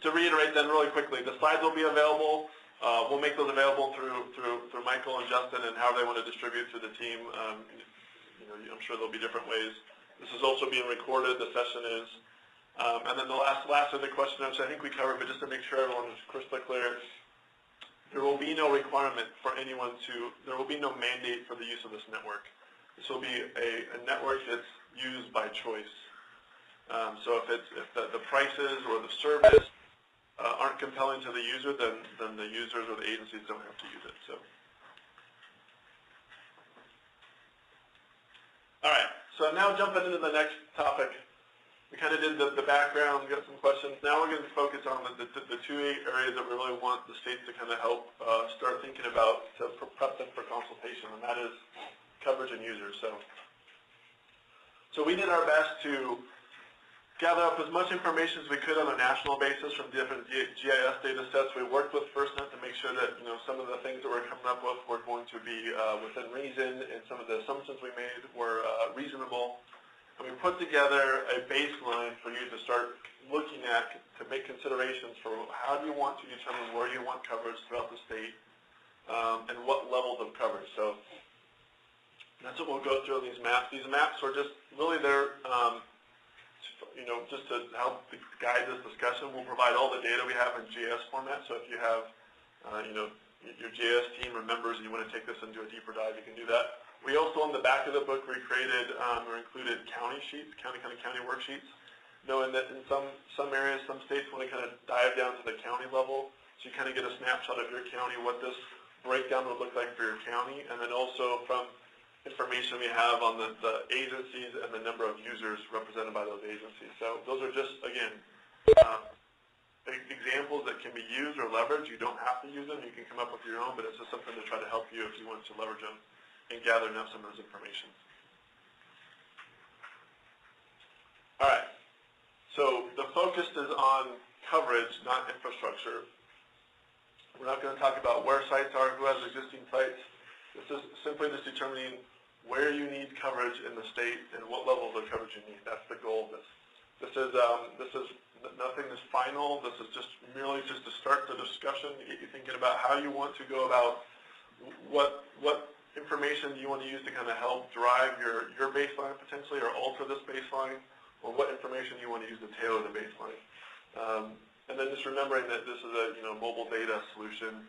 to reiterate then really quickly, the slides will be available. We'll make those available through Michael and Justin and however they want to distribute to the team. I'm sure there'll be different ways. This is also being recorded, the session is. And then the last of the question, which I think we covered, but just to make sure everyone is crystal clear, there will be no requirement for anyone there will be no mandate for the use of this network. This will be a network that's used by choice. So if the prices or the service aren't compelling to the user, then the users or the agencies don't have to use it. So, all right. So now jumping into the next topic, we kind of did the background, we got some questions. Now we're going to focus on the two areas that we really want the states to kind of help start thinking about to prep them for consultation, and that is coverage and users. So we did our best to gather up as much information as we could on a national basis from different GIS data sets. We worked with FirstNet to make sure that some of the things that we're coming up with were going to be within reason, and some of the assumptions we made were reasonable. And we put together a baseline for you to start looking at to make considerations for how do you want to determine where you want coverage throughout the state and what levels of coverage. So that's what we'll go through in these maps. These maps are just really there, just to help guide this discussion. We'll provide all the data we have in GIS format. So if you have, your GIS team or members and you want to take this into a deeper dive, you can do that. We also, on the back of the book, recreated or included county sheets, county worksheets, knowing that in some areas, some states want to kind of dive down to the county level. So you kind of get a snapshot of your county, what this breakdown would look like for your county, and then also from information we have on the agencies and the number of users represented by those agencies. So those are just, again, examples that can be used or leveraged. You don't have to use them. You can come up with your own, but it's just something to try to help you if you want to leverage them and gathering up some of this information. All right, so the focus is on coverage, not infrastructure. We're not going to talk about where sites are, who has existing sites. This is simply just determining where you need coverage in the state and what levels of coverage you need. That's the goal of this. This is nothing is final. This is just merely just to start the discussion, to get you thinking about how you want to go about what information do you want to use to kind of help drive your baseline potentially, or alter this baseline, or what information you want to use to tailor the baseline. And then just remembering that this is a mobile data solution.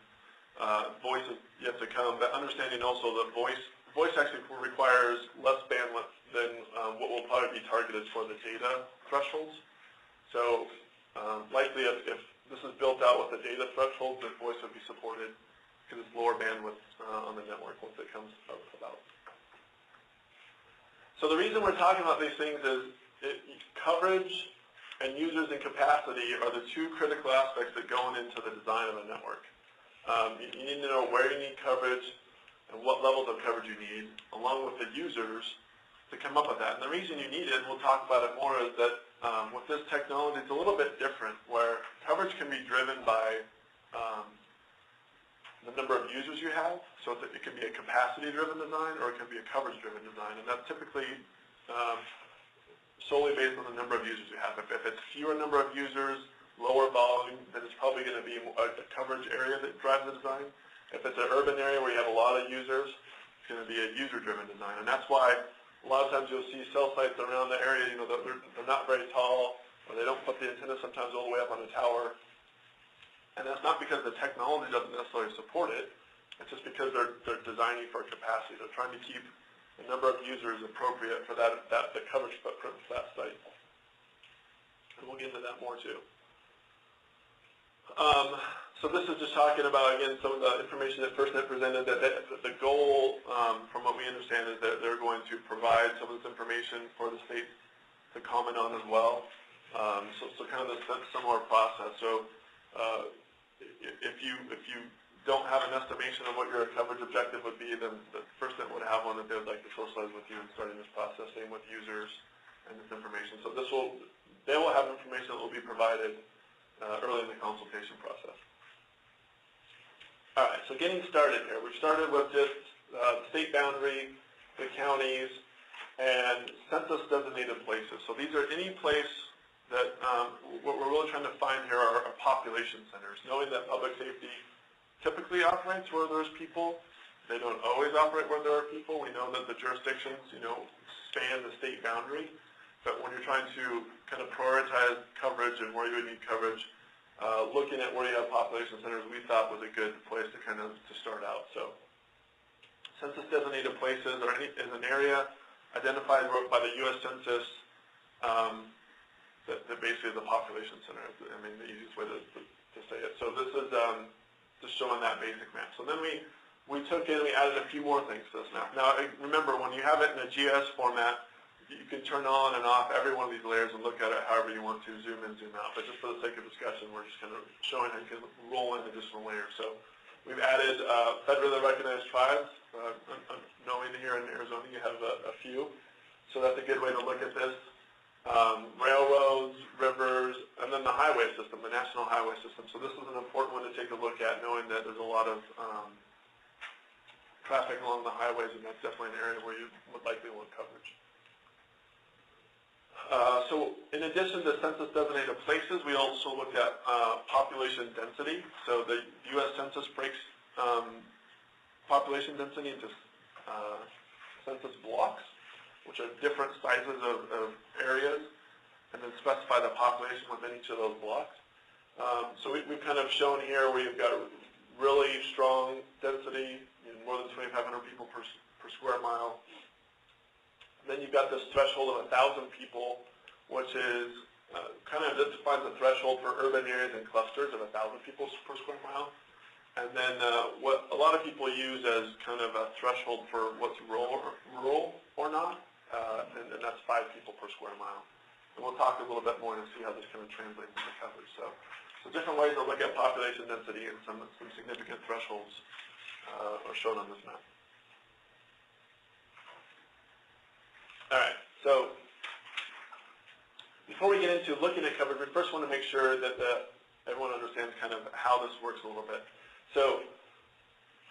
Voice is yet to come, but understanding also that voice actually requires less bandwidth than what will probably be targeted for the data thresholds. So likely if this is built out with the data thresholds, then voice would be supported because it's lower bandwidth on the network once it comes about. So the reason we're talking about these things is coverage and users and capacity are the two critical aspects that go into the design of a network. You need to know where you need coverage and what levels of coverage you need, along with the users, to come up with that. And the reason you need it, we'll talk about it more, is that with this technology, it's a little bit different, where coverage can be driven by the number of users you have. So it can be a capacity-driven design, or it can be a coverage-driven design, and that's typically solely based on the number of users you have. If it's fewer number of users, lower volume, then it's probably going to be a coverage area that drives the design. If it's an urban area where you have a lot of users, it's going to be a user-driven design. And that's why a lot of times you'll see cell sites around the area, they're not very tall, or they don't put the antenna sometimes all the way up on the tower. And that's not because the technology doesn't necessarily support it. It's just because they're designing for capacity. They're trying to keep the number of users appropriate for the coverage footprint for that site. And we'll get into that more too. So this is just talking about, again, some of the information that FirstNet presented. That the goal, from what we understand, is that they're going to provide some of this information for the states to comment on as well. So kind of this similar process. So if you don't have an estimation of what your coverage objective would be, then the FirstNet would have one that they would like to socialize with you in starting this process, same with users and this information. So they will have information that will be provided early in the consultation process. All right, so getting started here. We've started with just the state boundary, the counties, and census-designated places. So these are any place that what we're really trying to find here are population centers, knowing that public safety typically operates where there's people. They don't always operate where there are people. We know that the jurisdictions, span the state boundary, but when you're trying to kind of prioritize coverage and where you would need coverage, looking at where you have population centers, we thought was a good place to to start out. So, census designated places is an area identified by the U.S. Census that basically is the population center. I mean, the easiest way to say it. So this is just showing that basic map. So then we added a few more things to this map. Now, remember, when you have it in a GIS format, you can turn on and off every one of these layers and look at it however you want to, zoom in, zoom out. But just for the sake of discussion, we're just kind of showing how you can roll in additional layers. So we've added federally recognized tribes. Knowing here in Arizona you have a few. So that's a good way to look at this. Railroads, rivers, and then the highway system, the national highway system. So this is an important one to take a look at, knowing that there's a lot of traffic along the highways, and that's definitely an area where you would likely want coverage. So in addition to census designated places, we also looked at population density. So the U.S. Census breaks population density into census blocks, which are different sizes of areas, and then specify the population within each of those blocks. So we've kind of shown here where you've got really strong density, more than 2,500 people per square mile. Then you've got this threshold of 1,000 people, which is kind of defines the threshold for urban areas and clusters of 1,000 people per square mile. And then what a lot of people use as kind of a threshold for what's rural or not, and that's 5 people per square mile. And we'll talk a little bit more and see how this kind of translates into coverage. So different ways to look at population density, and some significant thresholds are shown on this map. All right, so before we get into looking at coverage, we first want to make sure that everyone understands kind of how this works a little bit. So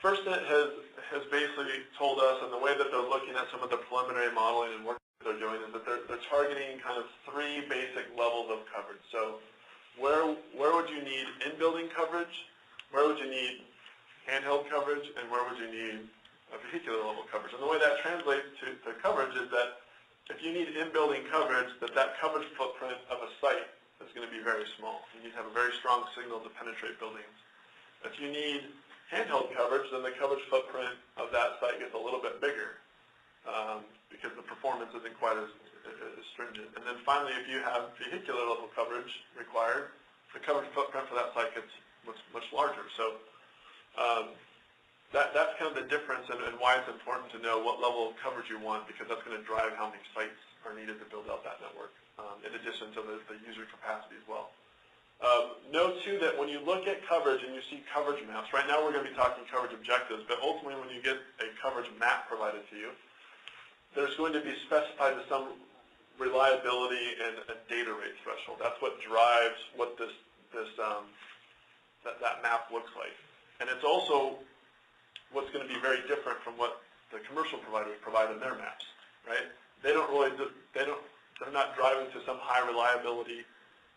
FirstNet has basically told us, and the way that they're looking at some of the preliminary modeling and work that they're doing, is that they're targeting kind of 3 basic levels of coverage. So where would you need in-building coverage, where would you need handheld coverage, and where would you need a vehicular level coverage? And the way that translates to coverage is that if you need in-building coverage, that coverage footprint of a site is going to be very small. You need to have a very strong signal to penetrate buildings. If you need handheld coverage, then the coverage footprint of that site gets a little bit bigger because the performance isn't quite as stringent. And then finally, if you have vehicular level coverage required, the coverage footprint for that site gets much larger. So that's kind of the difference and why it's important to know what level of coverage you want, because that's going to drive how many sites are needed to build out that network, in addition to the user capacity as well. Note too that when you look at coverage and you see coverage maps, right now we're going to be talking coverage objectives, but ultimately when you get a coverage map provided to you, there's going to be specified to some reliability and a data rate threshold. That's what drives what that map looks like. And it's also what's going to be very different from what the commercial providers provide in their maps, right? They're not driving to some high reliability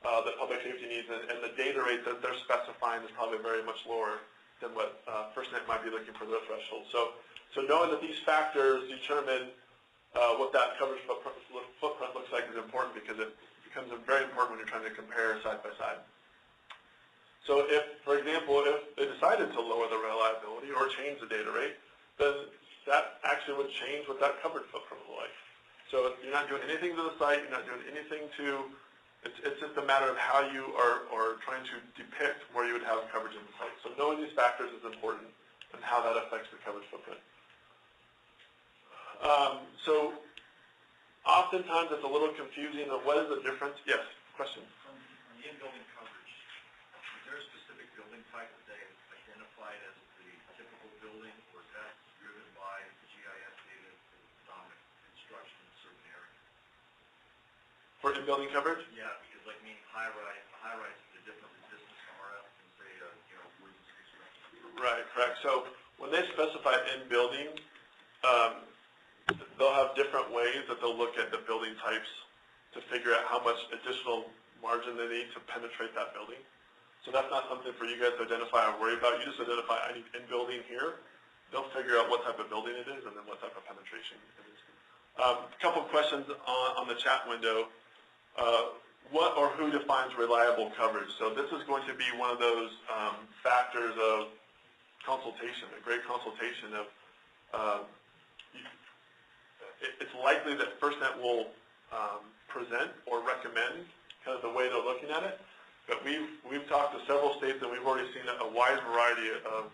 that public safety needs, and the data rate that they're specifying is probably very much lower than what FirstNet might be looking for their threshold. So knowing that these factors determine what that coverage footprint looks like is important, because it becomes very important when you're trying to compare side by side. So if, for example, if they decided to lower the reliability or change the data rate, then that actually would change what that coverage footprint would look like. So you're not doing anything to the site, you're not doing anything to, it's just a matter of how you are trying to depict where you would have coverage in the site. So knowing these factors is important and how that affects the coverage footprint. So oftentimes it's a little confusing of what is the difference. Yes, question? On the in-building coverage, is there a specific building type that they identified as the typical building, or is that driven by the GIS data for economic construction in a certain area? For in-building coverage? Yeah, because like meaning high-rise is a different resistance from RF than say, woods construction. Right, correct. So when they specify in-building, they'll have different ways that they'll look at the building types to figure out how much additional margin they need to penetrate that building. So that's not something for you guys to identify or worry about. You just identify, I need in-building here. They'll figure out what type of building it is and then what type of penetration it is. A couple of questions on the chat window. What or who defines reliable coverage? So this is going to be one of those factors of consultation, a great consultation of, it's likely that FirstNet will present or recommend kind of the way they're looking at it. But we've talked to several states and we've already seen a wide variety of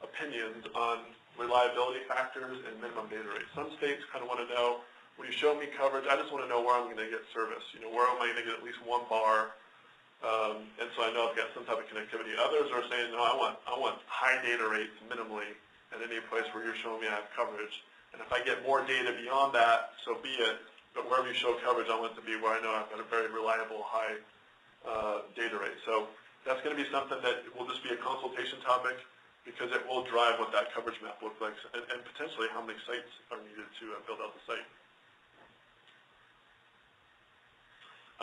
opinions on reliability factors and minimum data rates. Some states kind of want to know, when you show me coverage, I just want to know where I'm going to get service. You know, where am I going to get at least one bar? And so I know I've got some type of connectivity. Others are saying, no, I want high data rates minimally at any place where you're showing me I have coverage. And if I get more data beyond that, so be it. But wherever you show coverage, I want it to be where I know I've got a very reliable high data rate. So that's going to be something that will just be a consultation topic because it will drive what that coverage map looks like and potentially how many sites are needed to build out the site.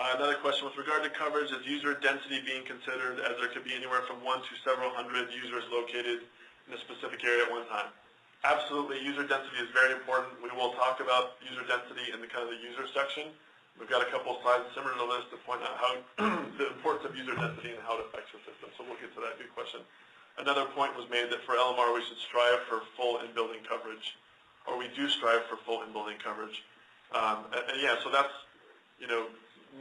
Another question with regard to coverage, is user density being considered, as there could be anywhere from 1 to several hundred users located in a specific area at one time? Absolutely, user density is very important. We will talk about user density in the kind of the user section. We've got a couple of slides similar to this to point out how the importance of user density and how it affects the system. So we'll get to that. Good question. Another point was made that for LMR we should strive for full in-building coverage, or we do strive for full in-building coverage. And yeah, so that's, you know,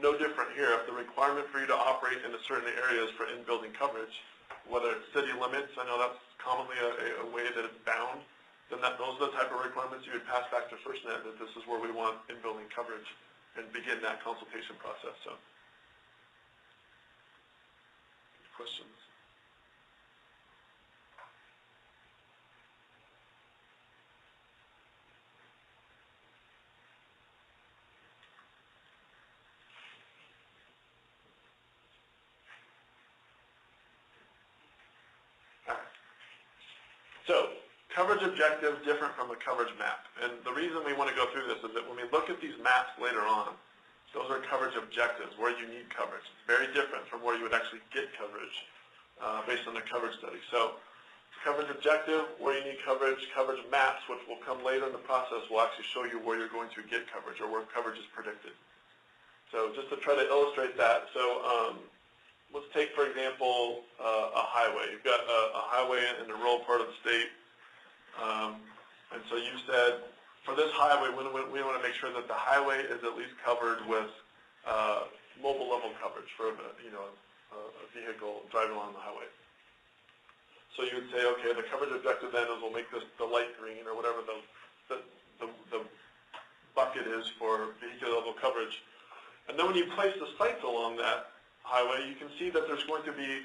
no different here. If the requirement for you to operate in certain areas for in-building coverage, whether it's city limits, I know that's commonly a way that it's bound, then those are the type of requirements you would pass back to FirstNet, that this is where we want in-building coverage, and begin that consultation process. So, questions? So, coverage objective different from a coverage map. And the reason we want to go through this is that when we look at these maps later on, those are coverage objectives, where you need coverage. It's very different from where you would actually get coverage based on the coverage study. So, coverage objective, where you need coverage, coverage maps, which will come later in the process, will actually show you where you're going to get coverage or where coverage is predicted. So just to try to illustrate that, so let's take, for example, a highway. You've got a highway in the rural part of the state, and so you said, for this highway, we want to make sure that the highway is at least covered with mobile level coverage for a vehicle driving along the highway. So you would say, okay, the coverage objective then is we'll make this the light green or whatever the bucket is for vehicular level coverage. And then when you place the sites along that highway, you can see that there's going to be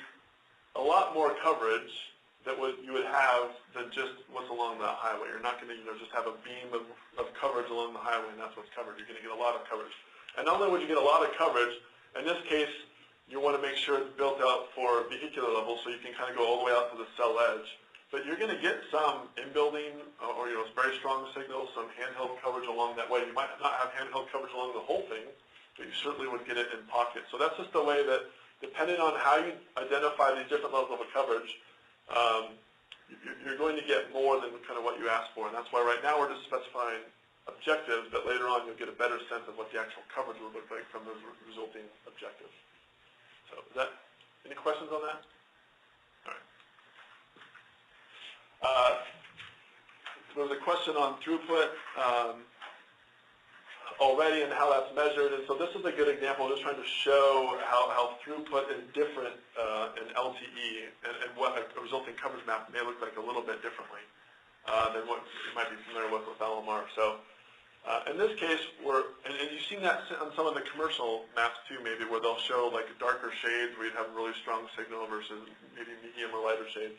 a lot more coverage that you would have than just what's along that highway. You're not going to just have a beam of coverage along the highway and that's what's covered. You're going to get a lot of coverage. And not only would you get a lot of coverage, in this case, you want to make sure it's built out for vehicular level so you can kind of go all the way out to the cell edge. But you're going to get some in-building or very strong signals, some handheld coverage along that way. You might not have handheld coverage along the whole thing, but you certainly would get it in pockets. So that's just the way that, depending on how you identify these different levels of coverage, you're going to get more than kind of what you asked for. And that's why right now we're just specifying objectives, but later on you'll get a better sense of what the actual coverage will look like from those resulting objectives. So is that, any questions on that? All right. There was a question on throughput already and how that's measured. And so this is a good example, just trying to show how throughput is different in LTE and what a resulting coverage map may look like a little bit differently than what you might be familiar with LMR. So in this case, and you've seen that on some of the commercial maps too, maybe, where they'll show like darker shades where you'd have a really strong signal versus maybe medium or lighter shades.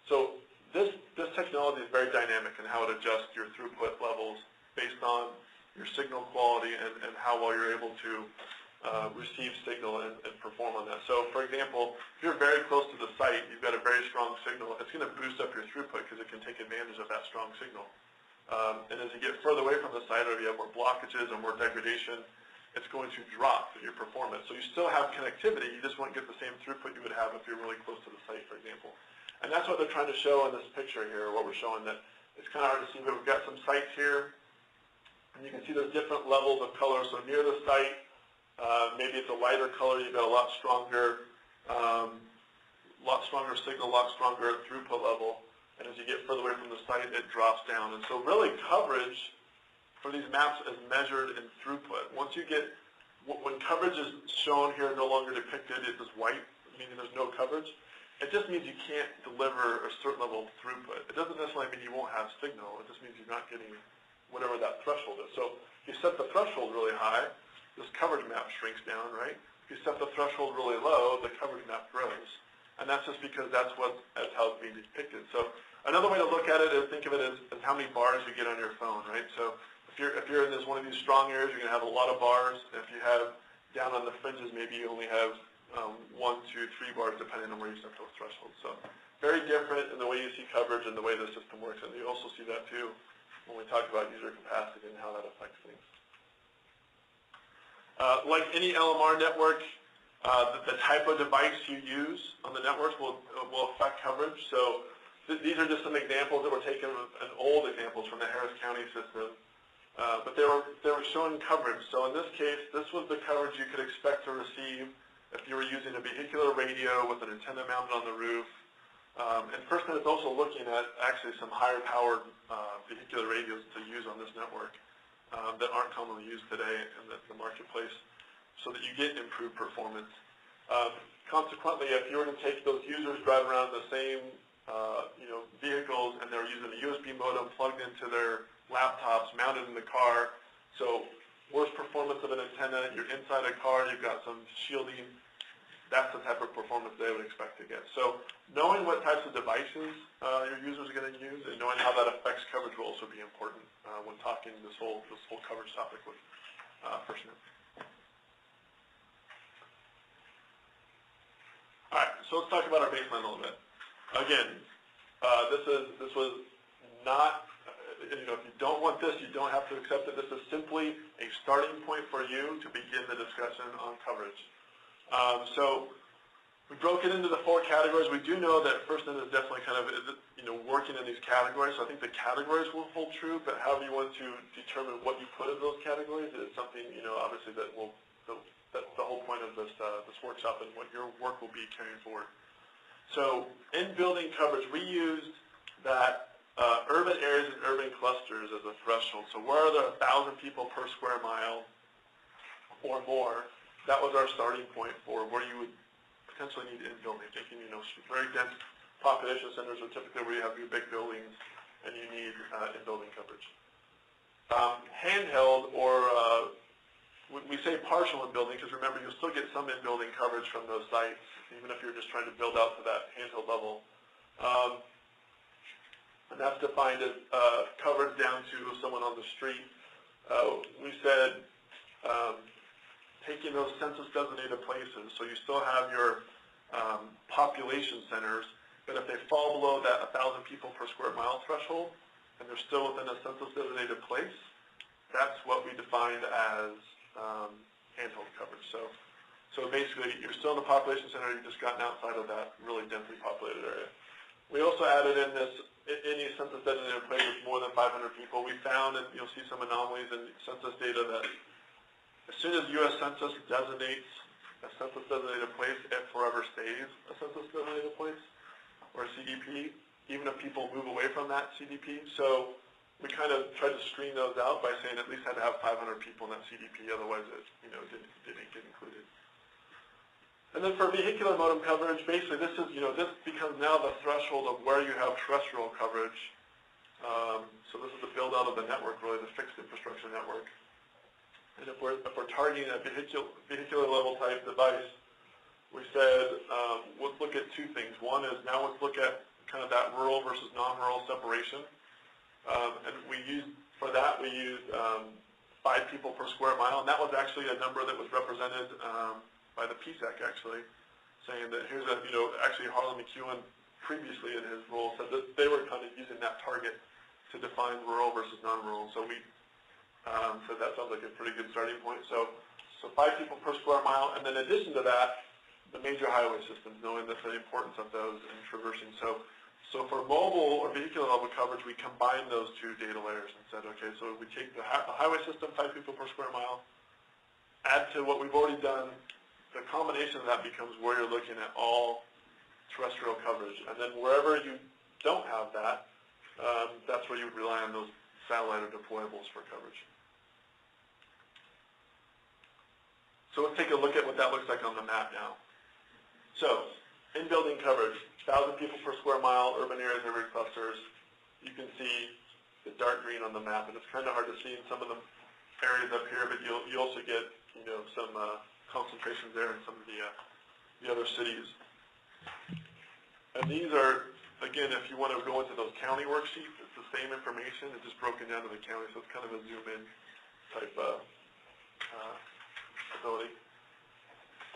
So this technology is very dynamic in how it adjusts your throughput levels based on your signal quality and how well you're able to receive signal and perform on that. So for example, if you're very close to the site, you've got a very strong signal, it's going to boost up your throughput because it can take advantage of that strong signal. And as you get further away from the site or you have more blockages or more degradation, it's going to drop your performance. So you still have connectivity, you just won't get the same throughput you would have if you're really close to the site, for example. And that's what they're trying to show in this picture here, what we're showing, that it's kind of hard to see, but we've got some sites here, and you can see there's different levels of color. So near the site, maybe it's a lighter color, you've got a lot stronger signal, a lot stronger throughput level. And as you get further away from the site, it drops down. And so really coverage for these maps is measured in throughput. Once you get, when coverage is shown here, no longer depicted, it's just white, meaning there's no coverage, it just means you can't deliver a certain level of throughput. It doesn't necessarily mean you won't have signal. It just means you're not getting whatever that threshold is. So if you set the threshold really high, this coverage map shrinks down, right? If you set the threshold really low, the coverage map grows. And that's just because that's how it's being depicted. So another way to look at it is think of it as how many bars you get on your phone, right? So if you're in one of these strong areas, you're going to have a lot of bars. If you have down on the fringes, maybe you only have 1, 2, 3 bars depending on where you set those thresholds. So very different in the way you see coverage and the way the system works. And you also see that too when we talk about user capacity and how that affects things. Like any LMR network, the type of device you use on the networks will affect coverage. So these are just some examples that were taken, old examples from the Harris County system, but they were showing coverage. So in this case, this was the coverage you could expect to receive if you were using a vehicular radio with an antenna mounted on the roof. And FirstNet is also looking at actually some higher powered vehicular radios to use on this network that aren't commonly used today in the marketplace, so that you get improved performance. Consequently, if you were to take those users driving around the same vehicles and they're using a USB modem plugged into their laptops, mounted in the car, so worse performance of an antenna, you're inside a car, you've got some shielding, that's the type of performance they would expect to get. So knowing what types of devices your users are going to use and knowing how that affects coverage will also be important when talking this whole coverage topic with FirstNet. All right, so let's talk about our baseline a little bit. Again, this was not, if you don't want this, you don't have to accept it. This is simply a starting point for you to begin the discussion on coverage. So we broke it into the 4 categories. We do know that FirstNet is definitely kind of working in these categories. So I think the categories will hold true, but however you want to determine what you put in those categories is something obviously that will. That's the whole point of this workshop and what your work will be carrying forward. So in building coverage, we used that urban areas and urban clusters as a threshold. So where are there 1,000 people per square mile or more? That was our starting point for where you would potentially need in-building. Thinking, very dense population centers are typically where you have your big buildings and you need in-building coverage. Handheld or we say partial in-building because remember you'll still get some in-building coverage from those sites even if you're just trying to build out to that handheld level. And that's defined as coverage down to someone on the street. We said taking those census-designated places, so you still have your population centers, but if they fall below that 1,000 people per square mile threshold and they're still within a census-designated place, that's what we defined as handheld coverage. So basically, you're still in the population center, you've just gotten outside of that really densely populated area. We also added in this, any census-designated place with more than 500 people. We found, and you'll see some anomalies in census data, that as soon as U.S. Census designates a census-designated place, it forever stays a census-designated place, or a CDP, even if people move away from that CDP. So we kind of tried to screen those out by saying at least had to have 500 people in that CDP, otherwise it didn't get included. And then for vehicular modem coverage, basically this is this becomes now the threshold of where you have terrestrial coverage. So this is the build out of the network, really the fixed infrastructure network. And if we're targeting a vehicular level type device, we said let's look at 2 things. One is now let's look at kind of that rural versus non-rural separation. And we used 5 people per square mile, and that was actually a number that was represented by the PSIC actually, saying that here's actually Harlan McEwen previously in his role said that they were kind of using that target to define rural versus non-rural. So we so that sounds like a pretty good starting point. So So 5 people per square mile, and then in addition to that, the major highway systems, knowing the importance of those in traversing. So for mobile or vehicular level coverage, we combine those 2 data layers and said, okay, so we take the highway system, 5 people per square mile, add to what we've already done, the combination of that becomes where you're looking at all terrestrial coverage. And then wherever you don't have that, that's where you would rely on those satellite or deployables for coverage. So let's take a look at what that looks like on the map now. So, in-building coverage, 1,000 people per square mile, urban areas, urban clusters. You can see the dark green on the map, and it's kind of hard to see in some of the areas up here, but you also get, some concentrations there in some of the other cities. And these are, again, if you want to go into those county worksheets, it's the same information, it's just broken down to the county, so it's kind of a zoom-in type ability.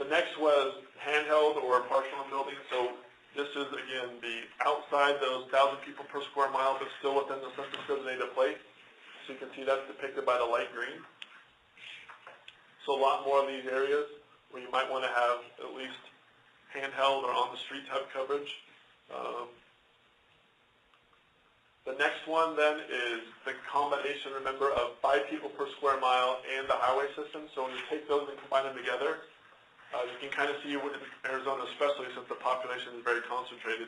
The next was handheld or partial in-building. So this is, again, the outside those 1,000 people per square mile, but still within the census-designated place. So you can see that's depicted by the light green. So a lot more of these areas where you might want to have at least handheld or on-the-street type coverage. The next one then is the combination, remember, of 5 people per square mile and the highway system. So when you take those and combine them together, you can kind of see in Arizona, especially since the population is very concentrated,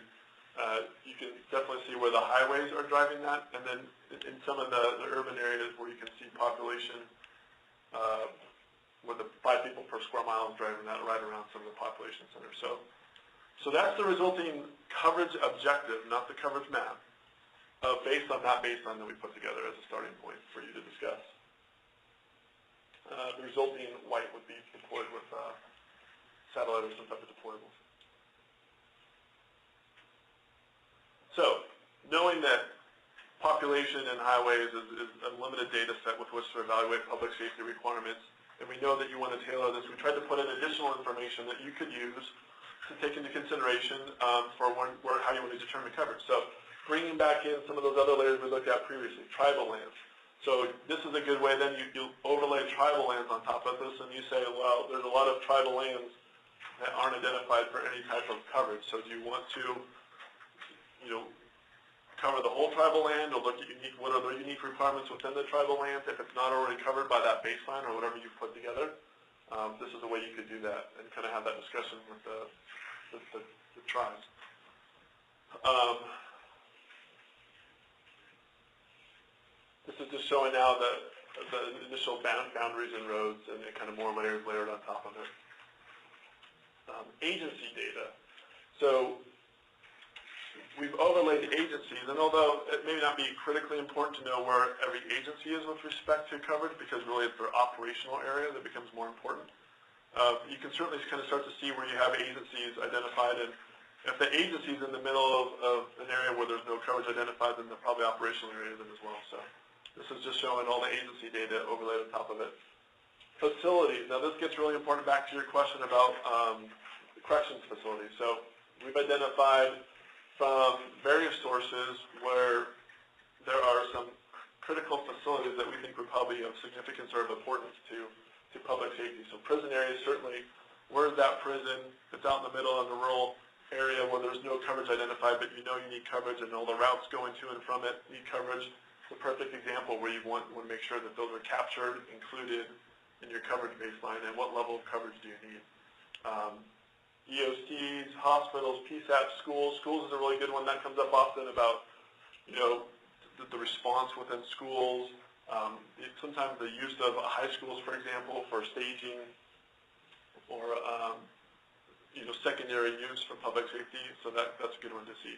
you can definitely see where the highways are driving that, and then in some of the urban areas where you can see population, where the 5 people per square mile is driving that right around some of the population centers. So that's the resulting coverage objective, not the coverage map, based on that baseline that we put together as a starting point for you to discuss. The resulting white would be deployed with satellite or some type of deployables. So, knowing that population and highways is a limited data set with which to evaluate public safety requirements, and we know that you want to tailor this, we tried to put in additional information that you could use to take into consideration for how you want to determine coverage. So, bringing back in some of those other layers we looked at previously, tribal lands. So this is a good way, then you overlay tribal lands on top of this, and you say, well, there's a lot of tribal lands that aren't identified for any type of coverage. So do you want to, cover the whole tribal land, or look at what are the unique requirements within the tribal lands if it's not already covered by that baseline or whatever you put together? This is a way you could do that and kind of have that discussion with the tribes. This is just showing now the initial boundaries and roads and kind of more layers layered on top of it. Agency data. So we've overlaid agencies, and although it may not be critically important to know where every agency is with respect to coverage, because really it's their operational area that becomes more important, you can certainly kind of start to see where you have agencies identified, and if the agency is in the middle of an area where there's no coverage identified, then they're probably operational areas as well. So this is just showing all the agency data overlaid on top of it. Facilities. Now this gets really important back to your question about the corrections facilities. So we've identified from various sources where there are some critical facilities that we think would probably be of significance or of importance to public safety. So prison areas, certainly, where's that prison that's out in the middle of the rural area where there's no coverage identified, but you need coverage and all the routes going to and from it need coverage. It's a perfect example where you want to make sure that those are captured, included in your coverage baseline, and what level of coverage do you need. EOCs, hospitals, PSAP, schools. Schools is a really good one. That comes up often about, the response within schools. Sometimes the use of high schools, for example, for staging or, secondary use for public safety. So that's a good one to see.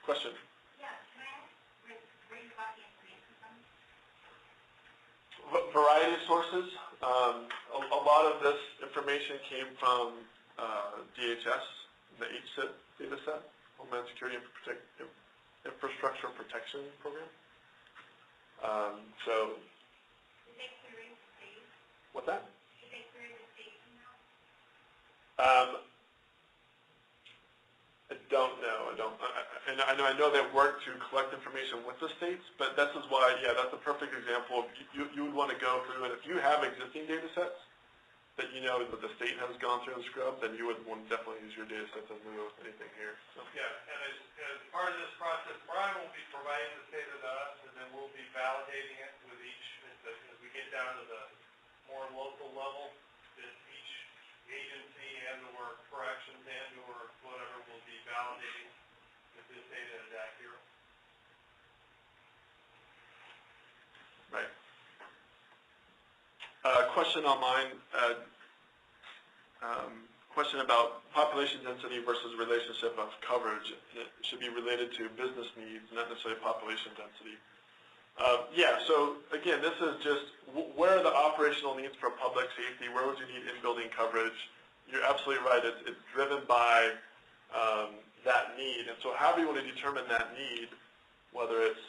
Question? Yeah, can I ask where you got the information from? Variety of sources. A lot of this information came from DHS, the HSIP data set, Homeland Security Infrastructure Protection Program. So, did they query the state? What's that? Did they query the state now? I don't know. I know they've worked to collect information with the states, but that's why, that's a perfect example. You would want to go through, and if you have existing data sets, that you know that the state has gone through and scrubbed, then you would want to definitely use your data sets in lieu of anything here. So. Yeah, and as part of this process, Brian will be providing the data to us, and then we'll be validating it with each, as we get down to the more local level, that each agency and/or corrections and/or whatever will be validating that this data is accurate. Right. Question online, question about population density versus relationship of coverage. It should be related to business needs, not necessarily population density. Yeah, so again, this is just where are the operational needs for public safety, where would you need in-building coverage? You're absolutely right, it's driven by that need. And so how do you want to determine that need, whether it's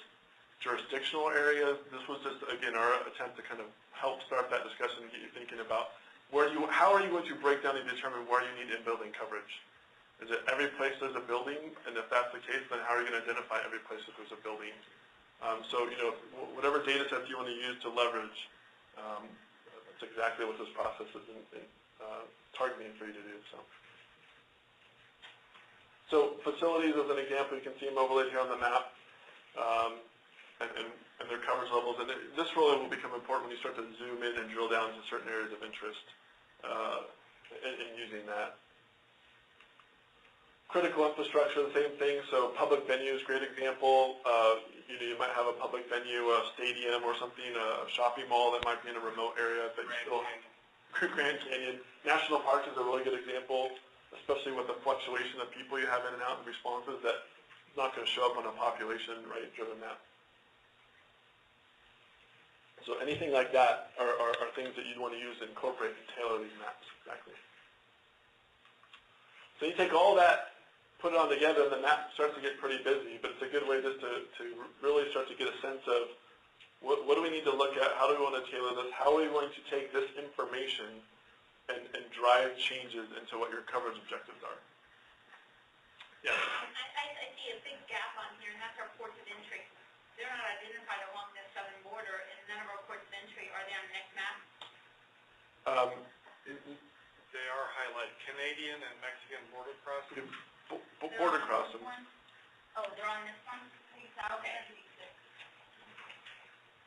jurisdictional areas? This was just, again, our attempt to kind of help start that discussion and get you thinking about how are you going to break down and determine where you need in-building coverage? Is it every place there's a building? And if that's the case, then how are you going to identify every place that there's a building? So, you know, whatever data sets you want to use to leverage, that's exactly what this process is targeting for you to do. So facilities as an example, you can see them overlaid here on the map. And their coverage levels, and this really will become important when you start to zoom in and drill down to certain areas of interest in using that. Critical infrastructure, the same thing. So public venues, great example. You might have a public venue, a stadium or something, a shopping mall that might be in a remote area, but Grand Canyon. National Parks is a really good example, especially with the fluctuation of people you have in and out and responses that is not going to show up on a population driven map. So anything like that are things that you'd want to use to incorporate and tailor these maps, exactly. So you take all that, put it on together, and the map starts to get pretty busy, but it's a good way just to really start to get a sense of what do we need to look at, how do we want to tailor this, how are we going to take this information and drive changes into what your coverage objectives are. Yeah. I see a big gap on here, and that's our ports of entry. They're not identified along the southern border, and none of our ports of entry are they on the next map? They are highlighted. Canadian and Mexican border crossing. Border crossing. Oh, they're on this one? Okay.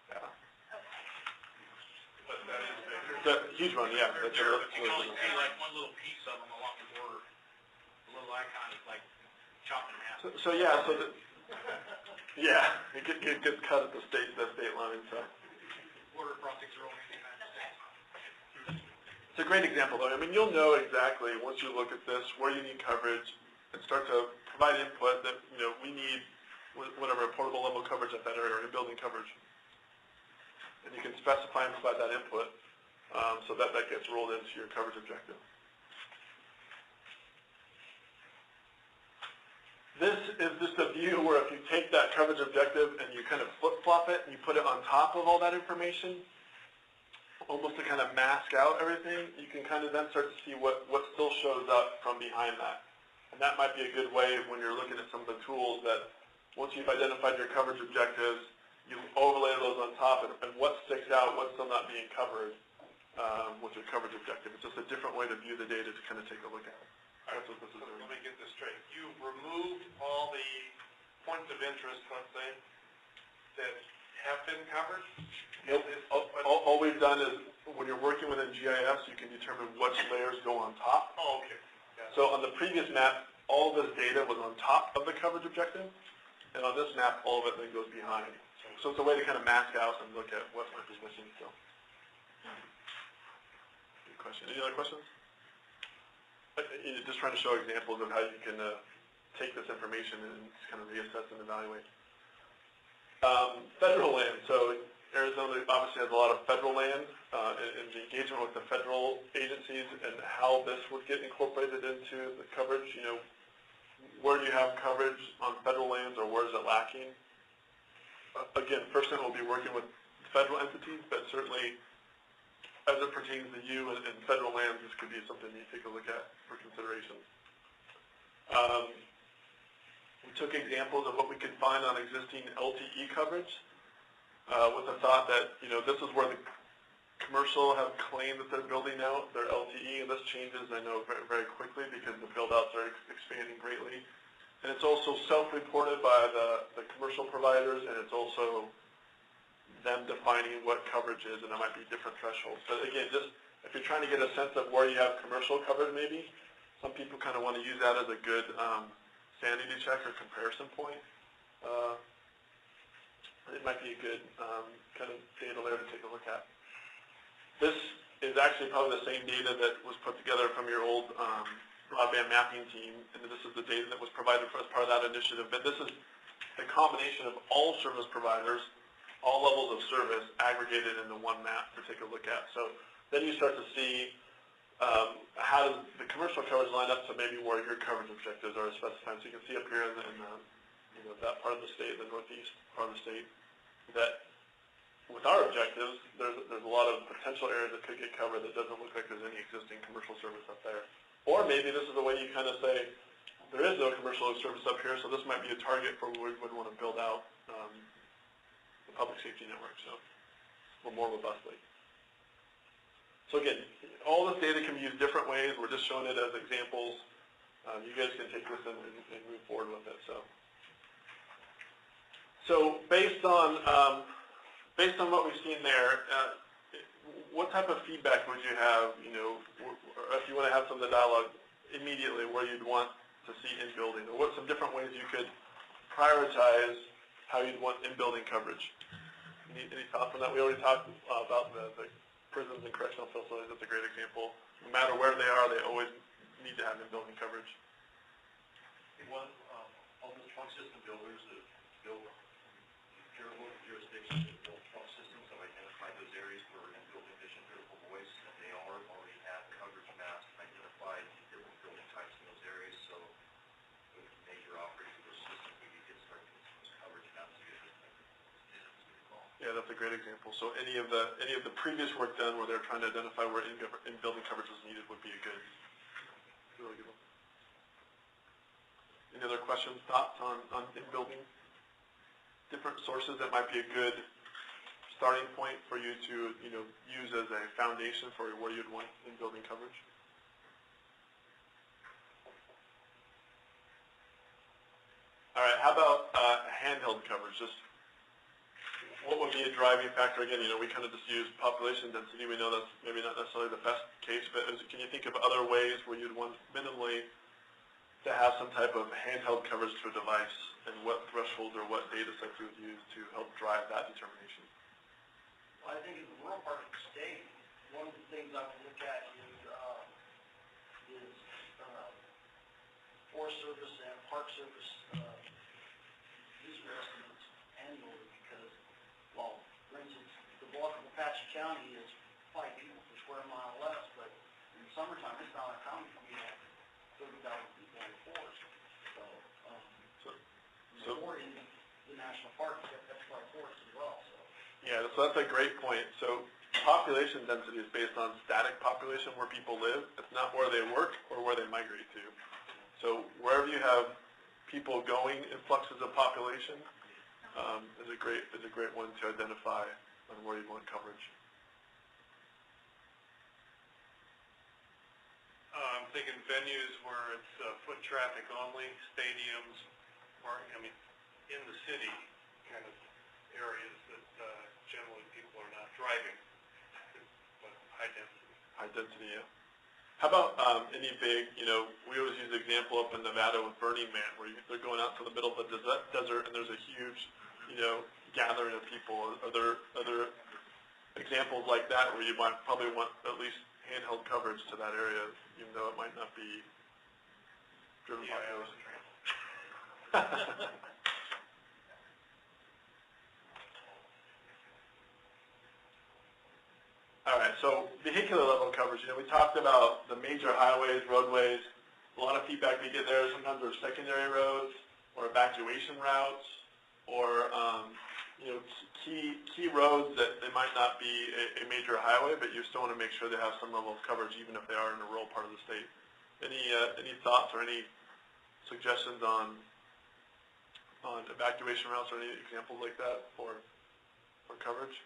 Yeah. Okay. But that is bigger. It's a huge one, yeah. You can only see like one little piece of them along the border. The little icon is like chopped in half. So yeah, yeah, it gets cut at the state line. So. Border crossings are only in the United States. It's a great example, though. I mean, you'll know exactly once you look at this where you need coverage and start to provide input that we need whatever portable level coverage at that area or in-building coverage, and you can specify and provide that input so that gets rolled into your coverage objective. This is just a view where if you take that coverage objective and you kind of flip-flop it and you put it on top of all that information, almost to kind of mask out everything, you can kind of then start to see what still shows up from behind that. And that might be a good way when you're looking at some of the tools that once you've identified your coverage objectives, you overlay those on top and what sticks out, what's still not being covered with your coverage objective. It's just a different way to view the data to kind of take a look at it. That's what this is doing. Let me get this straight. You've removed all the points of interest, let's say, that have been covered? Nope. All we've done is when you're working within GIS, you can determine which layers go on top. Oh, okay. So on the previous map, all this data was on top of the coverage objective, and on this map, all of it then goes behind. So it's a way to kind of mask out and look at what might be missing. So, good question. Any other questions? Just trying to show examples of how you can take this information and kind of reassess and evaluate. Federal land. So Arizona obviously has a lot of federal land, and the engagement with the federal agencies and how this would get incorporated into the coverage. Where do you have coverage on federal lands, or where is it lacking? Again, FirstNet will be working with federal entities, but certainly as it pertains to you and federal lands, this could be something you take a look at for consideration. We took examples of what we could find on existing LTE coverage with the thought that, this is where Commercial have claimed that they're building out their LTE, and this changes, I know, very, very quickly because the build-outs are expanding greatly. And it's also self-reported by the commercial providers, and it's also them defining what coverage is, and there might be different thresholds. But again, just if you're trying to get a sense of where you have commercial coverage maybe, some people kind of want to use that as a good sanity check or comparison point. It might be a good kind of data layer to take a look at. This is actually probably the same data that was put together from your old broadband mapping team, and this is the data that was provided for as part of that initiative. But this is a combination of all service providers, all levels of service, aggregated into one map to take a look at. So then you start to see how does the commercial coverage line up to maybe where your coverage objectives are specified. So you can see up here in that part of the state, the northeast part of the state, that with our objectives, there's a lot of potential areas that could get covered that doesn't look like there's any existing commercial service up there. Or maybe this is the way you kind of say, there is no commercial service up here, so this might be a target for where we would want to build out the public safety network, so more robustly. So again, all this data can be used different ways. We're just showing it as examples. You guys can take this and move forward with it. So based on what we've seen there, what type of feedback would you have, or if you want to have some of the dialogue immediately where you'd want to see in-building, or what some different ways you could prioritize how you'd want in-building coverage? Any thoughts on that? We already talked about the prisons and correctional facilities. That's a great example. No matter where they are, they always need to have in-building coverage. All the trunk system builders that build jurisdictions that build trunk systems have identified those areas where in-building mission critical voice, and they already have coverage maps identified different building types in those areas. So with major operators of those systems, we could start getting those coverage maps together. Yeah, that's a great example. So any of the previous work done where they're trying to identify where in-building coverage is needed would be a really good one. Any other questions, thoughts on in-building? Different sources that might be a good starting point for you to use as a foundation for where you'd want in-building coverage? All right, how about handheld coverage? Just what would be a driving factor? Again, we kind of just use population density. We know that's maybe not necessarily the best case, but can you think of other ways where you'd want minimally to have some type of handheld coverage to a device, and what thresholds or what data sets you would use to help drive that determination? Well, I think in the rural part of the state, one of the things I would look at is Forest Service and Park Service user estimates annually, because, well, for instance, the bulk of Apache County is 5 people per square mile less, but in the summertime, it's not uncommon for me to have 30,000 people in the forest. So more in the national park, that's why forest as well. So. Yeah, so that's a great point. So population density is based on static population where people live. It's not where they work or where they migrate to. So wherever you have people going influxes of population is a great one to identify on where you want coverage. I'm thinking venues where it's foot traffic only, stadiums, or in the city kind of areas that generally people are not driving, but high density. High density, yeah. How about any big, we always use the example up in Nevada with Burning Man, where they're going out to the middle of the desert and there's a huge, gathering of people. Are there examples like that where you might probably want at least handheld coverage to that area, even though it might not be driven by those? All right, so vehicular level coverage. We talked about the major highways, roadways. A lot of feedback we get there. Sometimes there's secondary roads or evacuation routes, or key roads that they might not be a major highway, but you still want to make sure they have some level of coverage, even if they are in a rural part of the state. Any thoughts or any suggestions on evacuation routes or any examples like that for coverage?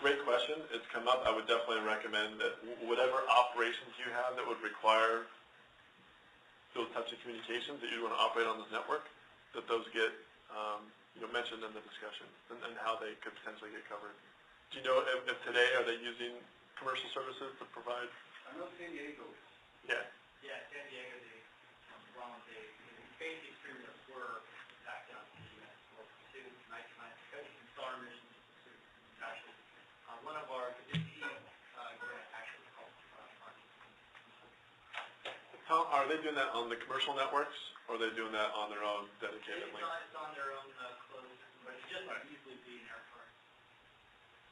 Great question. It's come up. I would definitely recommend that whatever operations you have that would require those types of communications that you want to operate on this network, that those get mentioned in the discussion and how they could potentially get covered. Do you know if today are they using commercial services to provide? I know San Diego is. Yeah. Yeah, San Diego, the basic experiments were backed up to 99 installer missions. Actually, one of our actually called How are they doing that on the commercial networks, or are they doing that on their own dedicated link? It's on their own closed system, but it's just not easily being airport.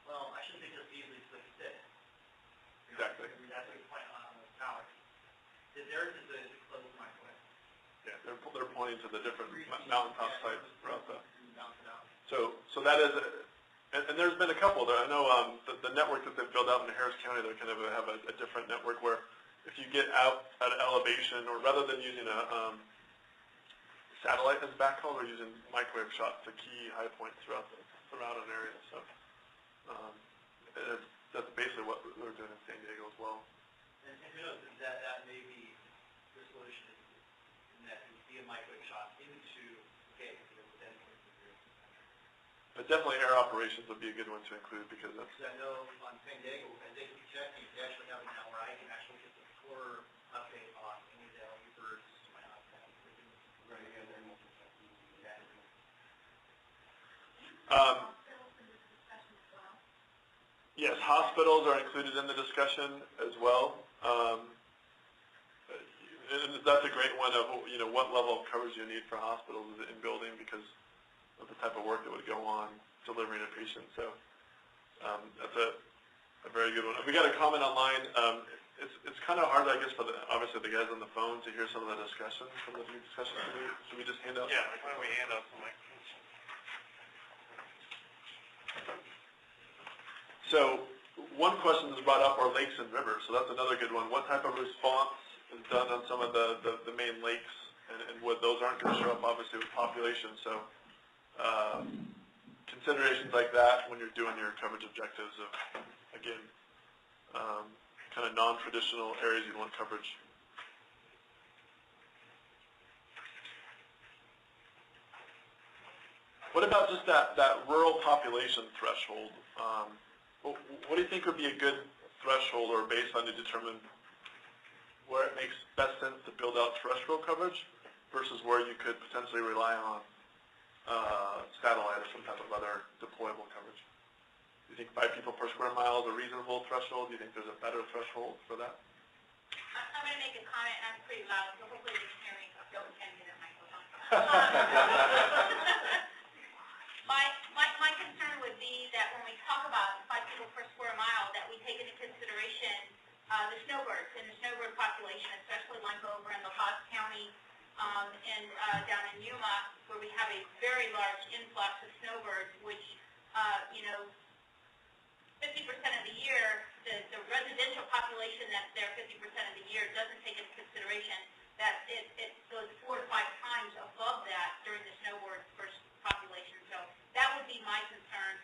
Well, I shouldn't say just easily, it's like you said. Exactly. That's a point on the tower. Theirs is a closed microwave. Yeah, they're pointing to the different mountaintop sites throughout the. Bounce it out. So that is, and there's been a couple there. I know the network that they've built out in Harris County, they kind of have a different network where if you get out at elevation, or rather than using a satellite as backhaul, they're using microwave shots to key high points throughout an area. So that's basically what they're doing in San Diego as well. And who knows, that may be the solution, in that you see a microwave shot into But definitely air operations would be a good one to include, because that's. I know on San Diego, and AZPSBN, they actually have it now where I can actually get the tour update on any of the LTE birds to my iPad. Right together. Yes, hospitals are included in the discussion as well. And that's a great one of, what level of coverage you need for hospitals in building because of the type of work that would go on delivering a patient. So that's a very good one. We got a comment online. It's kind of hard, I guess, for obviously the guys on the phone to hear some of the discussions from the discussion. Should we just hand out? Yeah, why don't we hand out some microphones? So one question that's brought up are lakes and rivers. So that's another good one. What type of response is done on some of the main lakes, and what those aren't going to show up obviously with population. So considerations like that when you're doing your coverage objectives of, again, kind of non-traditional areas you want coverage. What about just that rural population threshold? What do you think would be a good threshold or baseline to determine where it makes best sense to build out terrestrial coverage versus where you could potentially rely on satellite or some type of other deployable coverage? Do you think 5 people per square mile is a reasonable threshold? Do you think there's a better threshold for that? I'm going to make a comment, and I'm pretty loud, so hopefully you can hear me. Don't pretend to get my microphone. My concern would be that when we talk about 5 people per square mile, that we take into consideration the snowbirds and the snowbird population, especially like over in La Paz County and down in Yuma, where we have a very large influx of snowbirds, which, 50% of the year, the residential population that's there 50% of the year doesn't take into consideration that it goes 4 to 5 times above that during the snowbird population. So that would be my concern,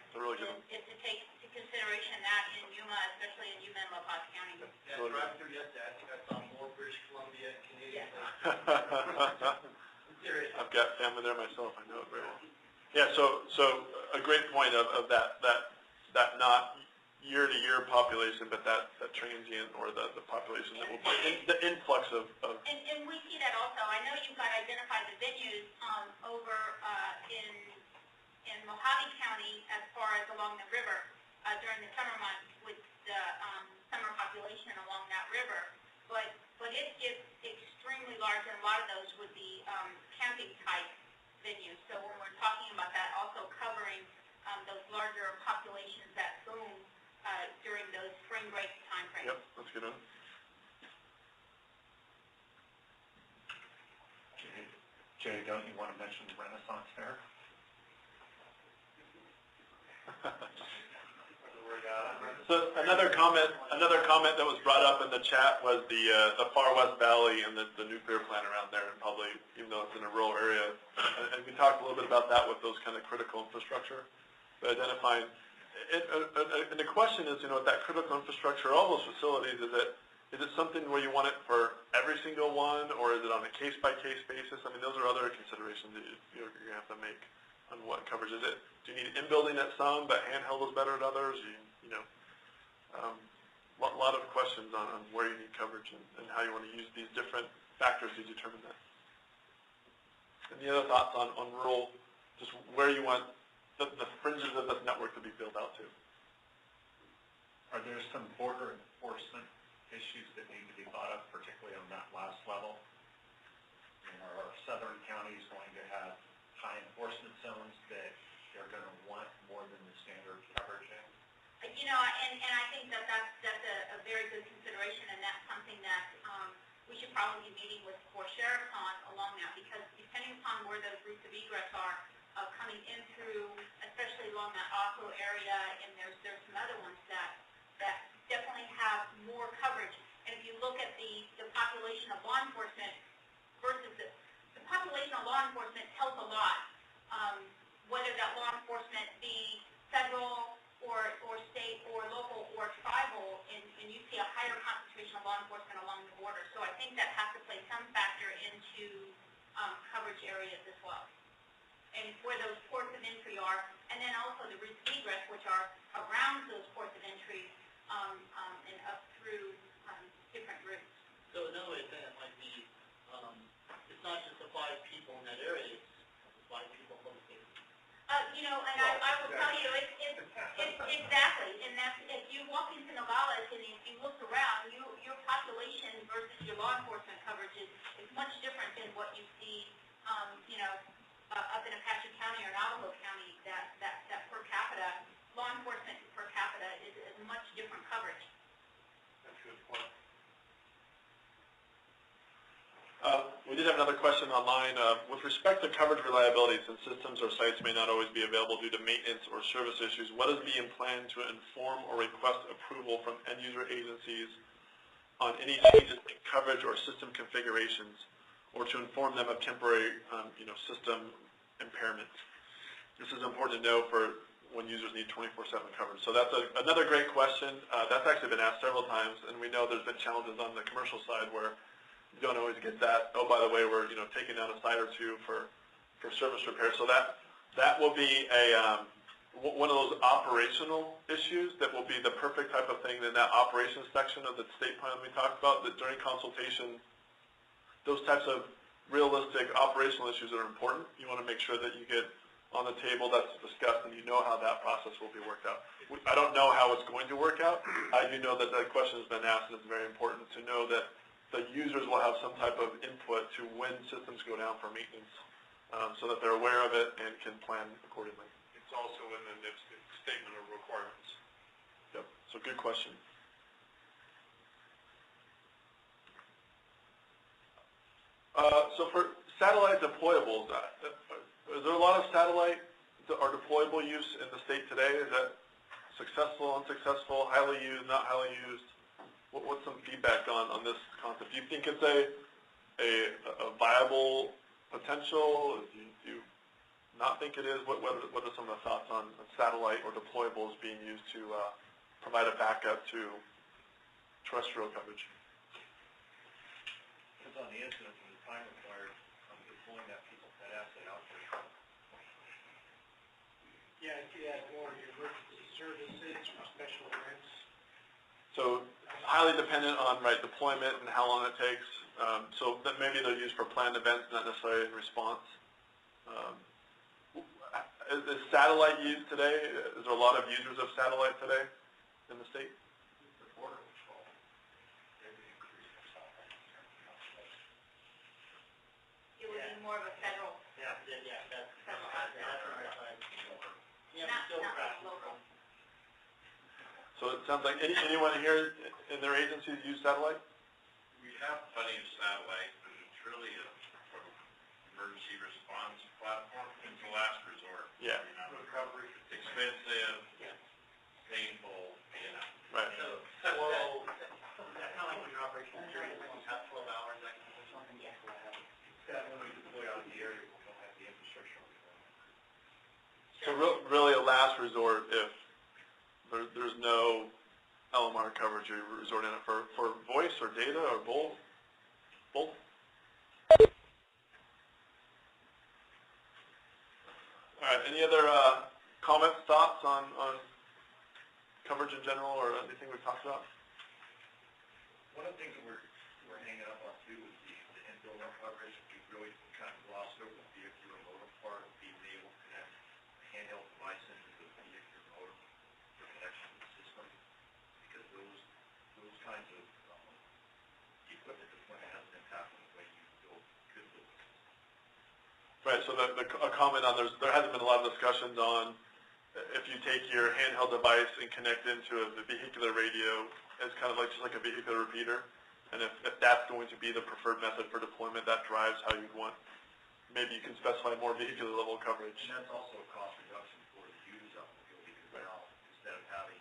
is to take into consideration that in Yuma, especially in Yuma and La Paz County. Yeah, driving through yesterday, I think I saw more British Columbia and Canadian. I've got family there myself. I know it very well. Yeah, so a great point of that not year-to-year population, but that transient or the population that will be the influx of. And we see that also. I know you've got identified the venues over in Mojave County as far as along the river during the summer months with the summer population along that river. But it gets extremely large, and a lot of those would be camping-type venues. So when we're talking about that, also covering those larger populations that boom during those spring break time frames. Yep, that's a good one. Jay, don't you want to mention the Renaissance Fair? So another comment that was brought up in the chat was the Far West Valley and the nuclear plant around there, and probably even though it's in a rural area, and we talked a little bit about that with those kind of critical infrastructure, but identifying, And the question is, with that critical infrastructure, all those facilities, is it something where you want it for every single one, or is it on a case-by-case basis? I mean, those are other considerations that you're going to have to make on what coverage is it. Do you need in-building at some, but handheld is better at others? A lot of questions on where you need coverage and how you want to use these different factors to determine that. Any other thoughts on rural, just where you want the fringes of this network to be built out to? Are there some border enforcement issues that need to be thought of, particularly on that last level? Are southern counties going to have high enforcement zones that they're going to want more than the standard coverage in? And I think that's a very good consideration, and that's something that we should probably be meeting with core sheriffs on along that, because depending upon where those routes of egress are coming in through, especially along that Oslo area, and there's some other ones that definitely have more coverage. And if you look at the population of law enforcement versus the population of law enforcement tells a lot, whether that law enforcement be federal or state or local or tribal, and you see a higher concentration of law enforcement along the border. So I think that has to play some factor into coverage areas as well, and where those ports of entry are, and then also the routes of egress, which are around those ports of entry and up through different routes. So another way of saying it might be, it's not just the 5 people in that area, it's the 5 people from the state. And I will tell you, it's exactly, and that's, if you walk into Nogales and if you look around, your population versus your law enforcement coverage is much different than what you see, up in Apache County or Navajo County. That per capita, law enforcement per capita is much different coverage. That's a good point. We did have another question online. With respect to coverage reliability, since systems or sites may not always be available due to maintenance or service issues, what is being planned to inform or request approval from end-user agencies on any changes in coverage or system configurations, or to inform them of temporary system impairments? This is important to know for when users need 24/7 coverage. So that's another great question. That's actually been asked several times, and we know there's been challenges on the commercial side where you don't always get that. Oh, by the way, we're taking down a site or two for service repair. So that will be one of those operational issues that will be the perfect type of thing in that operations section of the state plan we talked about. That during consultation, those types of realistic operational issues are important. You want to make sure that you get on the table that's discussed and you know how that process will be worked out. I don't know how it's going to work out. I do know that that question has been asked, and it's very important to know that the users will have some type of input to when systems go down for maintenance, so that they're aware of it and can plan accordingly. It's also in the NIPS statement of requirements. Yep, so good question. So for satellite deployables, is there a lot of satellite or deployable use in the state today? Is that successful, unsuccessful, highly used, not highly used? What's some feedback on this concept? Do you think it's a viable potential? Do you not think it is? What are some of the thoughts on satellite or deployables being used to provide a backup to terrestrial coverage? Depends on the incident and the time required on deploying that asset out there. Yeah, if you add more emergency services or special events. So highly dependent on deployment and how long it takes. So that maybe they're used for planned events, not necessarily in response. Is satellite used today? Is there a lot of users of satellite today in the state? The border patrol, maybe increase the satellite. It would be more of a federal, Yeah, that's federal right. Yeah, not local. So it sounds like anyone here in their agencies use satellite? We have plenty of satellite, but it's really a sort of emergency response platform. It's a last resort. Yeah. Recovery. Expensive, painful, Right. So, well, that's not like when you're operational period, it's about 12 hours, that kind of something. Yeah. That when we deploy out in the area, we don't have the infrastructure. So really a last resort if There's no LMR coverage you're resorting to for voice or data or both. Both. All right. Any other comments, thoughts on coverage in general or anything we've talked about? One of the things that we're hanging up on too is the in-building coverage. We really kind of glossed over the vehicular modem part of being able to connect a handheld device into the vehicular modem for connection to the system, because those kinds of equipment deployment has an impact on the way you build good businesses. Right. So a comment on there hasn't been a lot of discussions on if you take your handheld device and connect into the vehicular radio as kind of like just like a vehicular repeater, and if that's going to be the preferred method for deployment, that drives how you'd want. Maybe you can specify more vehicular level coverage. And that's also a cost reduction for the users out in the field, because now instead of having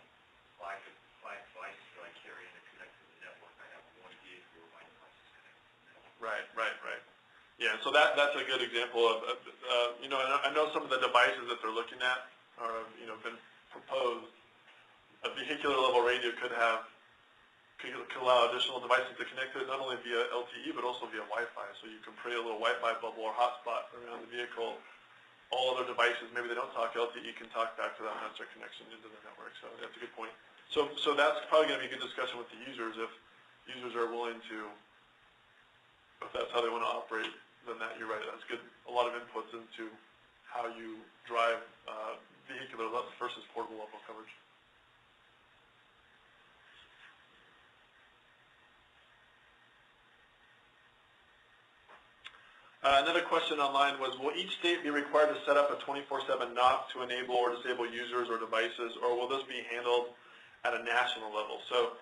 five devices that I carry in and connect to the network, I have one vehicle where my device is connected to the network. Right. Yeah, so that's a good example of, you know, I know some of the devices that they're looking at are, you know, been proposed. A vehicular level radio could allow additional devices to connect to it, not only via LTE, but also via Wi-Fi. So you can create a little Wi-Fi bubble or hotspot around the vehicle. All other devices, maybe they don't talk LTE, can talk back to that master connection into the network. So that's a good point. So that's probably going to be a good discussion with the users. If users are willing to, if that's how they want to operate, then you're right. That's good. A lot of inputs into how you drive vehicular versus portable level coverage. Another question online was, will each state be required to set up a 24/7 NOC to enable or disable users or devices, or will this be handled at a national level? So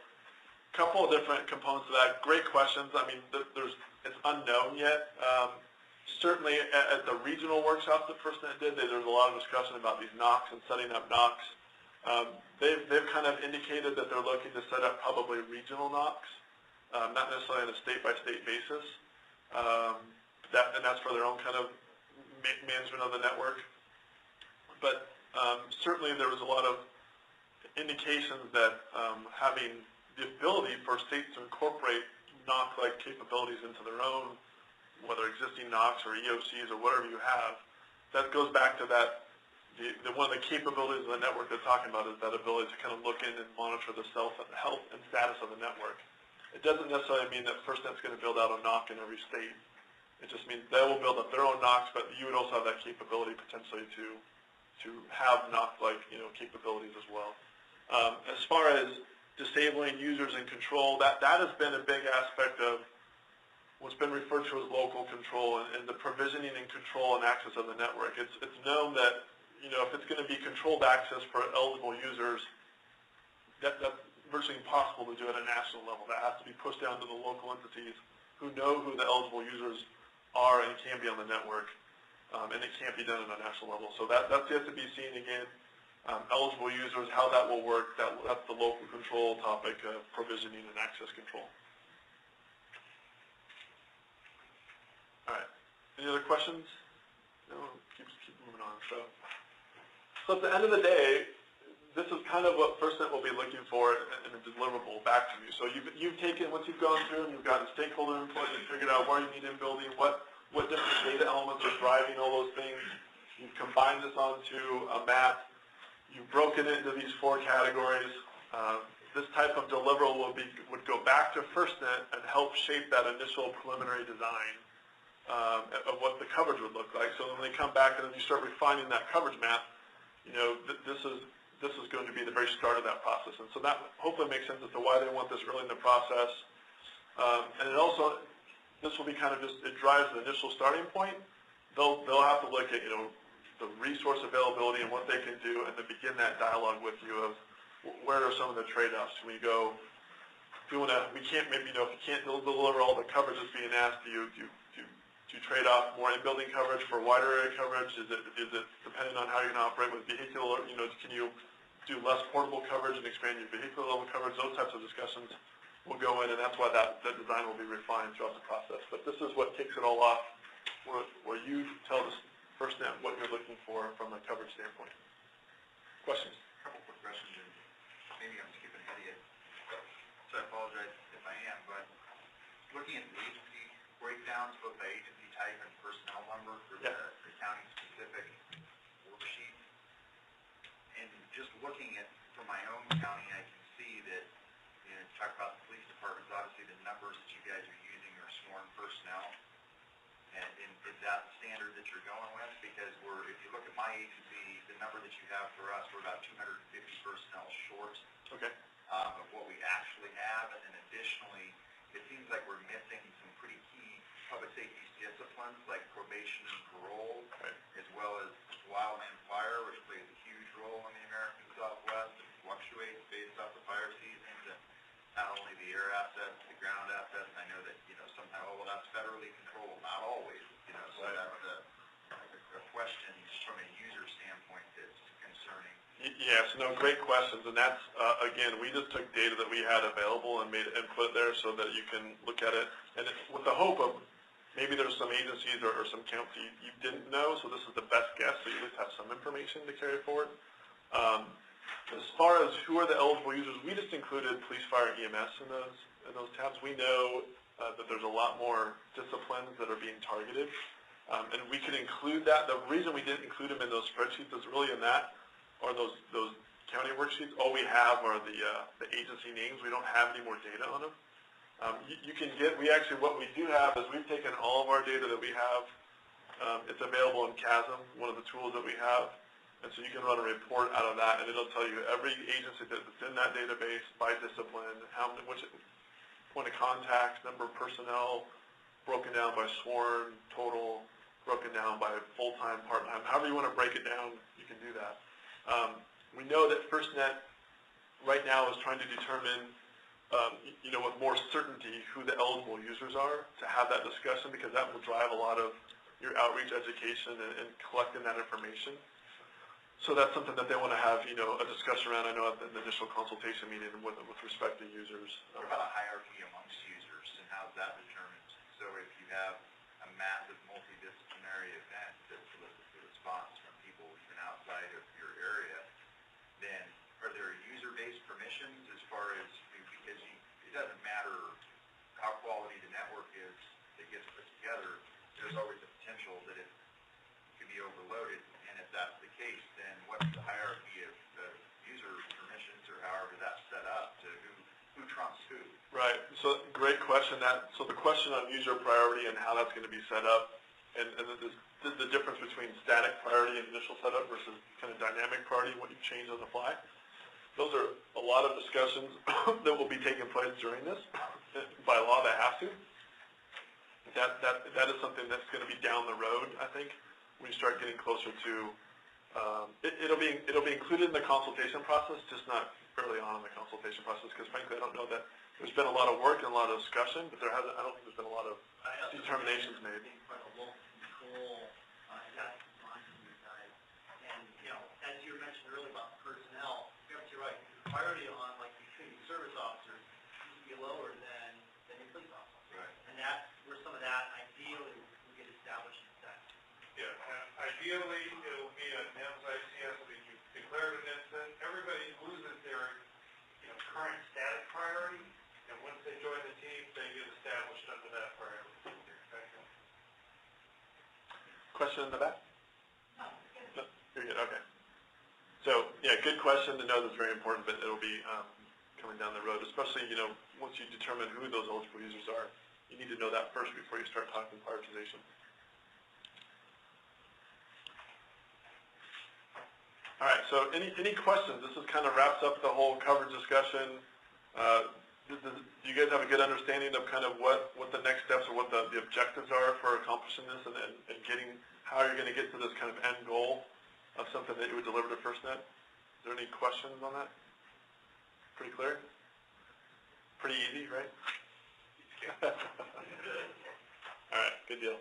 a couple of different components of that. Great questions. I mean, it's unknown yet. Certainly at the regional workshops that FirstNet did, there was a lot of discussion about these NOCs and setting up NOCs. They've kind of indicated that they're looking to set up probably regional NOCs, not necessarily on a state-by-state basis. And that's for their own kind of management of the network. But certainly there was a lot of indications that having the ability for states to incorporate NOC-like capabilities into their own, whether existing NOCs or EOCs or whatever you have, that goes back to that, one of the capabilities of the network they're talking about is that ability to kind of look in and monitor the health and status of the network. It doesn't necessarily mean that FirstNet's going to build out a NOC in every state. It just means they will build up their own NOCs, but you would also have that capability potentially to have NOC-like, you know, capabilities as well. As far as disabling users and control, that has been a big aspect of what's been referred to as local control and the provisioning and control and access of the network. It's known that, you know, if it's going to be controlled access for eligible users, that's virtually impossible to do at a national level. That has to be pushed down to the local entities who know who the eligible users are and can be on the network, and it can't be done at a national level. So that's yet to be seen again. Eligible users, how that will work, that's the local control topic of provisioning and access control. All right. Any other questions? No, keep moving on. So at the end of the day, this is kind of what FirstNet will be looking for in a deliverable back to you. So you've taken, once you've gone through and you've gotten stakeholder input and figured out where you need in building, what different data elements are driving all those things. You've combined this onto a map. You've broken it into these 4 categories. This type of deliverable would go back to FirstNet and help shape that initial preliminary design of what the coverage would look like. So when they come back and then you start refining that coverage map, you know, this is going to be the very start of that process. And so that hopefully makes sense as to why they want this early in the process. And it also, this will be kind of just, it drives the initial starting point. They'll have to look at, you know, the resource availability and what they can do and to begin that dialogue with you of where are some of the trade-offs. When we go, if you want to, we can't, maybe, you know, if you can't deliver all the coverage that's being asked, do you trade off more in-building coverage for wider area coverage? Is it depending on how you're going to operate with vehicular, you know, can you do less portable coverage and expand your vehicular level coverage? Those types of discussions will go in, and that's why that design will be refined throughout the process. But this is what kicks it all off, where you tell us FirstNet what you're looking for from a coverage standpoint. Questions? A couple quick questions. maybe I'm skipping ahead of you, so I apologize if I am, but looking at the agency breakdowns, both by agency type and personnel number for the county-specific worksheet, and just looking at, for my own county, I can see that, you know, talk about the police departments, obviously the numbers that you guys are using are sworn personnel. And is that the standard that you're going with? Because if you look at my agency, the number that you have for us, we're about 250 personnel short of what we actually have. And then additionally, it seems like we're missing some pretty key public safety disciplines like probation and parole, as well as wildland fire, which plays a huge role in the American Southwest. It fluctuates based off the fire seasons and not only the air assets, the ground assets. And I know that, you know, sometimes, oh, well, that's federally controlled. Not always, you know, so that's a question from a user standpoint that's concerning. Yes, no, great questions, and that's, again, we just took data that we had available and made input there so that you can look at it, and with the hope of maybe there's some agencies or some counts you didn't know, so this is the best guess, so you at least have some information to carry forward. As far as who are the eligible users, we just included police, fire, EMS in those tabs. We know that there's a lot more disciplines that are being targeted, and we could include that. The reason we didn't include them in those spreadsheets is really in that, or those county worksheets, all we have are the agency names. We don't have any more data on them. You can get, what we do have is we've taken all of our data that we have. It's available in CASM, one of the tools that we have. And so you can run a report out of that, and it'll tell you every agency that's in that database by discipline, which point of contact, number of personnel, broken down by sworn, total, broken down by full-time, part-time. However you want to break it down, you can do that. We know that FirstNet right now is trying to determine, you know, with more certainty who the eligible users are, to have that discussion, because that will drive a lot of your outreach education and collecting that information. So that's something that they want to have, you know, a discussion around. I know at the initial consultation meeting with respect to users. What about a hierarchy amongst users, and how's that determined? So if you have a massive multidisciplinary event that solicits a response from people even outside of your area, then are there user-based permissions as far as, because it doesn't matter how quality the network is that gets put together, there's always a potential that it could be overloaded. And if that's the case, then what's the hierarchy of user permissions, or however that's set up to who trumps who? Right. So great question. So the question on user priority and how that's going to be set up, and the difference between static priority and initial setup versus kind of dynamic priority, what you change on the fly. Those are a lot of discussions that will be taking place during this. By law, they have to. That is something that's going to be down the road, I think. When you start getting closer to, it'll be included in the consultation process, just not early on in the consultation process, because frankly, I don't know that there's been a lot of work and a lot of discussion, but I don't think there's been a lot of determinations made. And, you know, as you mentioned earlier about personnel, you're absolutely right. The priority on, like, between service officers needs to be lower than your police officers. Right. And that's where some of that ideally will get established in that. Yeah, ideally, it'll be a NIMS ICS, that you declared an incident, everybody loses their, you know, current static priority, and once they join the team, they get established under that priority. Question in the back? No, you're good, okay. So, yeah, good question to know. That's very important, but it'll be coming down the road, especially, you know, once you determine who those eligible users are. You need to know that first before you start talking prioritization. All right, so any questions? This is kind of wraps up the whole coverage discussion. Do you guys have a good understanding of kind of what the next steps or what the objectives are for accomplishing this and getting how you're going to get to this kind of end goal of something that you would deliver to FirstNet? Is there any questions on that? Pretty clear? Pretty easy, right? All right, good deal.